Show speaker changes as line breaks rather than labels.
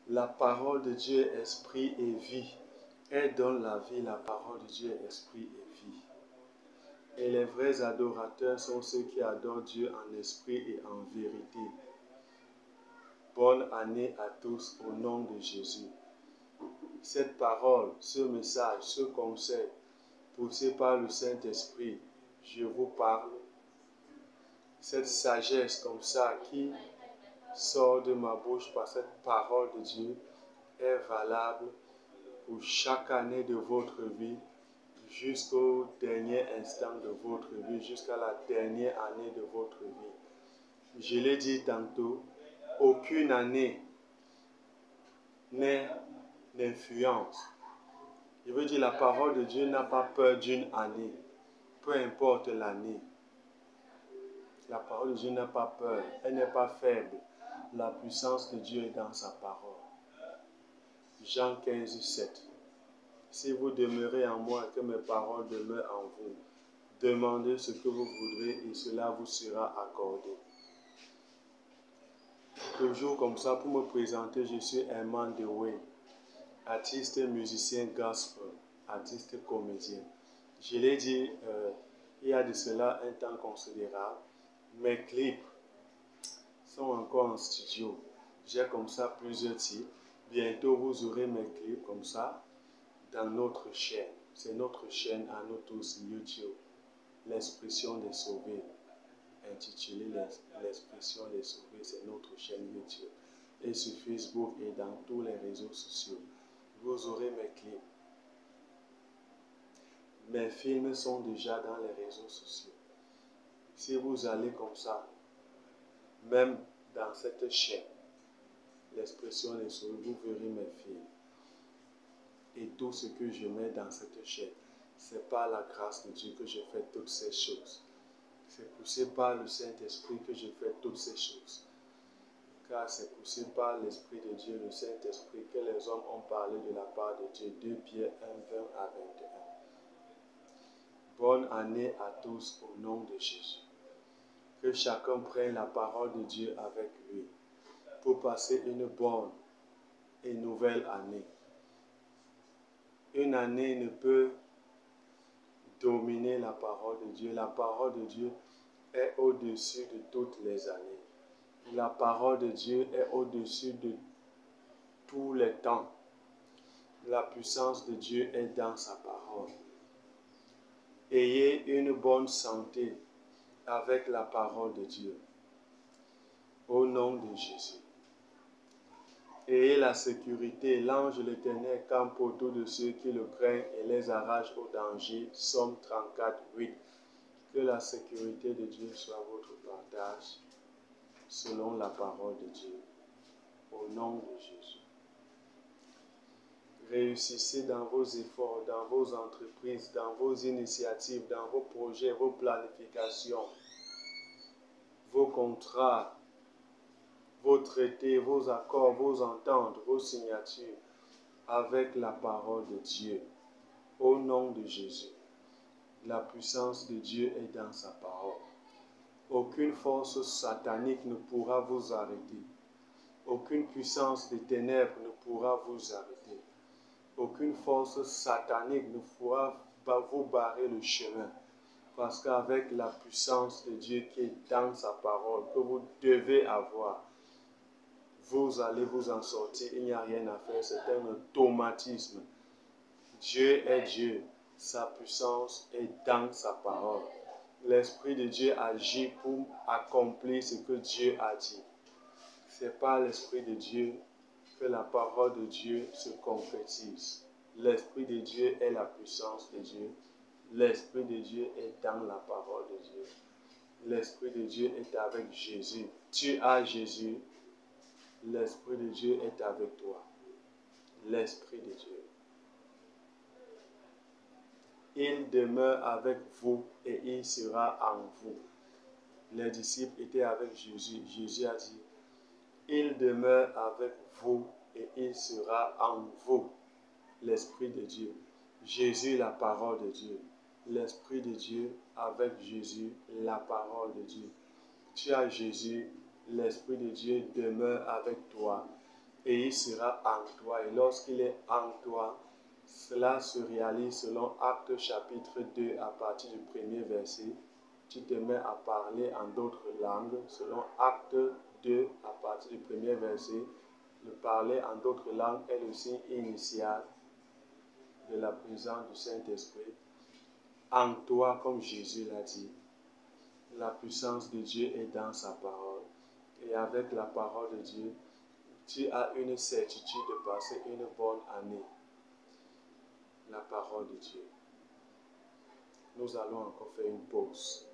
La parole de Dieu est esprit et vie. Elle donne la vie. La parole de Dieu est esprit et vie. Et les vrais adorateurs sont ceux qui adorent Dieu en esprit et en vérité. Bonne année à tous au nom de Jésus. Cette parole, ce message, ce conseil, poussé par le Saint-Esprit, je vous parle. Cette sagesse comme ça qui sort de ma bouche par cette parole de Dieu est valable pour chaque année de votre vie jusqu'au dernier instant de votre vie, jusqu'à la dernière année de votre vie. Je l'ai dit tantôt, aucune année n'est d'influence. Je veux dire, la parole de Dieu n'a pas peur d'une année, peu importe l'année. La parole de Dieu n'a pas peur, elle n'est pas faible. La puissance de Dieu est dans sa parole. Jean 15, 7. Si vous demeurez en moi et que mes paroles demeurent en vous, demandez ce que vous voudrez et cela vous sera accordé. Toujours comme ça, pour me présenter, je suis Herman Dewey, artiste, musicien gospel, artiste, comédien. Je l'ai dit, il y a de cela un temps considérable. Mes clips sont encore en studio. J'ai comme ça plusieurs types. Bientôt, vous aurez mes clips comme ça dans notre chaîne. C'est notre chaîne à nous tous, YouTube. L'expression des sauvés. Intitulée L'expression des sauvés, c'est notre chaîne YouTube. Et sur Facebook et dans tous les réseaux sociaux. Vous aurez mes clips. Mes films sont déjà dans les réseaux sociaux. Si vous allez comme ça, même dans cette chaîne, l'expression des sauvés, vous verrez mes films. Et tout ce que je mets dans cette chaîne, c'est par la grâce de Dieu que je fais toutes ces choses. C'est poussé par le Saint-Esprit que je fais toutes ces choses. Car c'est poussé par l'Esprit de Dieu, le Saint-Esprit, que les hommes ont parlé de la part de Dieu. 2 Pierre 1, 20 à 21. Bonne année à tous au nom de Jésus. Que chacun prenne la parole de Dieu avec lui pour passer une bonne et nouvelle année. Une année ne peut dominer la parole de Dieu. La parole de Dieu est au-dessus de toutes les années. La parole de Dieu est au-dessus de tous les temps. La puissance de Dieu est dans sa parole. Ayez une bonne santé avec la parole de Dieu. Au nom de Jésus. Ayez la sécurité. L'ange de l'Éternel campe autour de ceux qui le craignent et les arrache au danger. Psaume 34, 8. Que la sécurité de Dieu soit votre partage selon la parole de Dieu. Au nom de Jésus. Réussissez dans vos efforts, dans vos entreprises, dans vos initiatives, dans vos projets, vos planifications, vos contrats, vos traités, vos accords, vos ententes, vos signatures avec la parole de Dieu. Au nom de Jésus. La puissance de Dieu est dans sa parole. Aucune force satanique ne pourra vous arrêter. Aucune puissance des ténèbres ne pourra vous arrêter. Aucune force satanique ne pourra vous barrer le chemin. Parce qu'avec la puissance de Dieu qui est dans sa parole, que vous devez avoir, vous allez vous en sortir. Il n'y a rien à faire. C'est un automatisme. Dieu est Dieu. Sa puissance est dans sa parole. L'Esprit de Dieu agit pour accomplir ce que Dieu a dit. C'est par l'Esprit de Dieu que la parole de Dieu se concrétise. L'Esprit de Dieu est la puissance de Dieu. L'Esprit de Dieu est dans la parole de Dieu. L'Esprit de Dieu est avec Jésus. Tu as Jésus. L'Esprit de Dieu est avec toi. L'Esprit de Dieu. Il demeure avec vous et il sera en vous. Les disciples étaient avec Jésus. Jésus a dit, il demeure avec vous et il sera en vous. L'Esprit de Dieu. Jésus, la parole de Dieu. L'Esprit de Dieu avec Jésus, la parole de Dieu. Tu as Jésus, l'Esprit de Dieu demeure avec toi et il sera en toi. Et lorsqu'il est en toi, cela se réalise selon Actes chapitre 2 à partir du premier verset. Tu te mets à parler en d'autres langues. Selon Actes 2 à partir du premier verset, le parler en d'autres langues est le signe initial de la présence du Saint-Esprit. En toi, comme Jésus l'a dit, la puissance de Dieu est dans sa parole. Et avec la parole de Dieu, tu as une certitude de passer une bonne année. La parole de Dieu. Nous allons encore faire une pause.